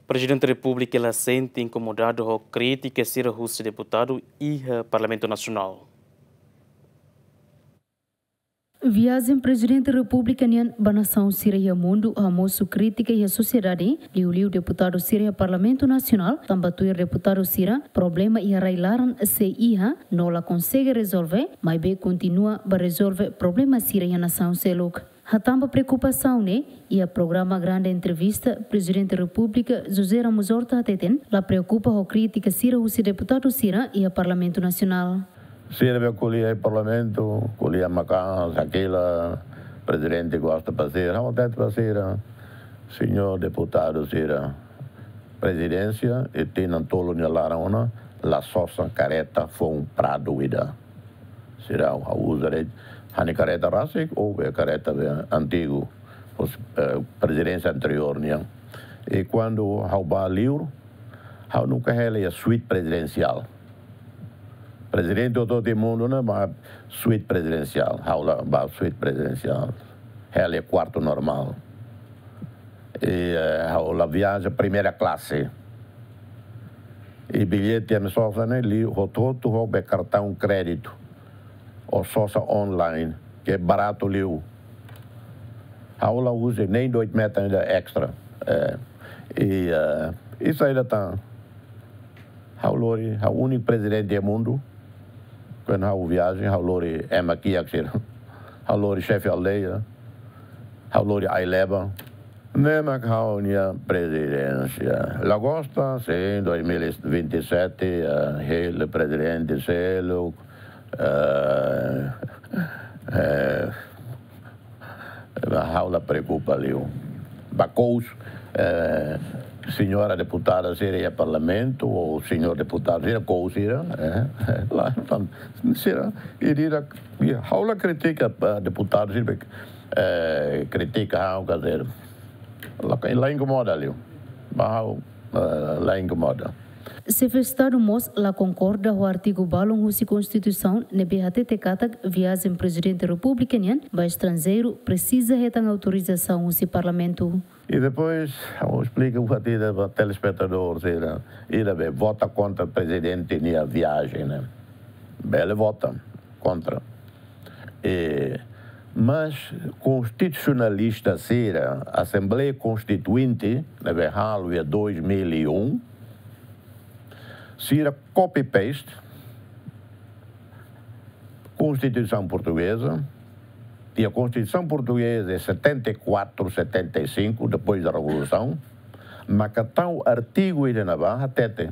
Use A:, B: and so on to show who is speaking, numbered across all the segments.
A: Presidente da República ela sente incomodado com a crítica ser o deputado e o Parlamento Nacional.
B: Viagem Presidente da República nian banação Síria mundo a moço crítica e a sociedade liu deputado Síria Parlamento Nacional também deputado Síria problema e arrailaram se iha não la consegue resolver mas bem continua a resolver problema Síria na nação seluk. A tamba preocupação né e a programa grande entrevista Presidente da República José Ramos Horta Teten la preocupa com crítica Síria o deputado Síria e a Parlamento Nacional.
C: Serve colher o Parlamento, colher Macans, aquela Presidente gosta de fazer, não tem de fazer, senhor deputado, será presidência e tem na tolo na larona, la sossa careta foi prado ida. Será a usa de hani careta rasik ou a careta antigo, presidência anterior, né? E quando há o livro, há nunca ele a suíte presidencial. Presidente de todo mundo, né? Mas suíte presidencial, a suíte presidencial, ele é quarto normal. E a viagem primeira classe. E bilhete é só né? O todo é cartão crédito, ou só online, que é barato liu. A aula usa nem 2 metros ainda extra. E isso ainda está. O único presidente do mundo. Quando há viagem, há lori aqui, há lori chefe aldeia, há lori aileba. Nem a presidência. Lagosta, sim, 2027, ele presidente Selo, a aula preocupa ali. Bacous, senhora deputada seria parlamento ou senhor deputado seria cousira lá então será irá aula critica deputado critica ao dizer lá incomoda ali lá incomoda.
B: Se o Estado mos la concorda o artigo balon husi Constituição ne BHT katak viagem Presidente da República nian ba estrangeiro precisa retan autorização husi Parlamento.
C: E depois, eu explico o que para o telespectador, ele vota contra o presidente na viagem, né? Ele vota contra. Mas, constitucionalista, a Assembleia Constituinte, na Verralo, 2001, será copy-paste, Constituição Portuguesa, e a Constituição Portuguesa é 74, 75, depois da Revolução, mas que tal artigo ele na barra, tete.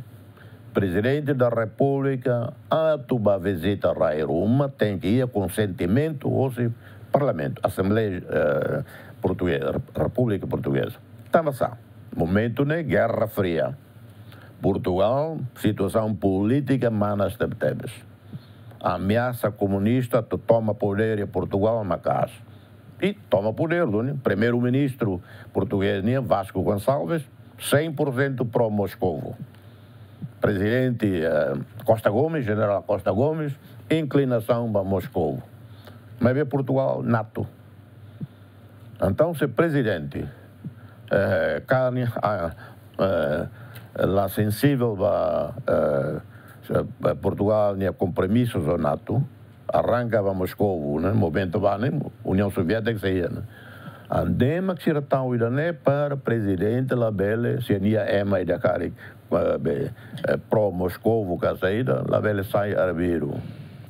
C: Presidente da República, a tuba visita a Roma, tem que ir a consentimento ou se Parlamento, Assembleia Portuguesa, República Portuguesa. Estava assim, momento de Guerra Fria. Portugal, situação política, manas de tebes. A ameaça comunista toma poder em Portugal, uma casa. E toma poder, né? Primeiro-ministro português, Vasco Gonçalves, 100% pró-Moscovo. Presidente Costa Gomes, general Costa Gomes, inclinação para Moscovo. Mas é Portugal nato. Então, se presidente, carne, lá sensível para Portugal tinha compromissos ou NATO, arranca para Moscou, né? Momento vai, né? União Soviética saía, né? Andema que se retão irane para presidente la bele, se nia ema e da cari pro Moscou que saída, la bele sai arbiru.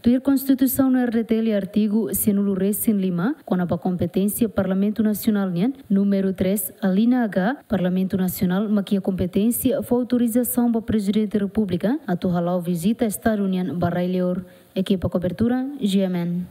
B: A Constituição no RTL artigo Senulu Recém Lima, com a competência Parlamento Nacional número 3, a linha H, Parlamento Nacional, mas que a competência foi autorização para o Presidente da República a torrar visita Estado União Barra Leor. Equipa cobertura, GMN.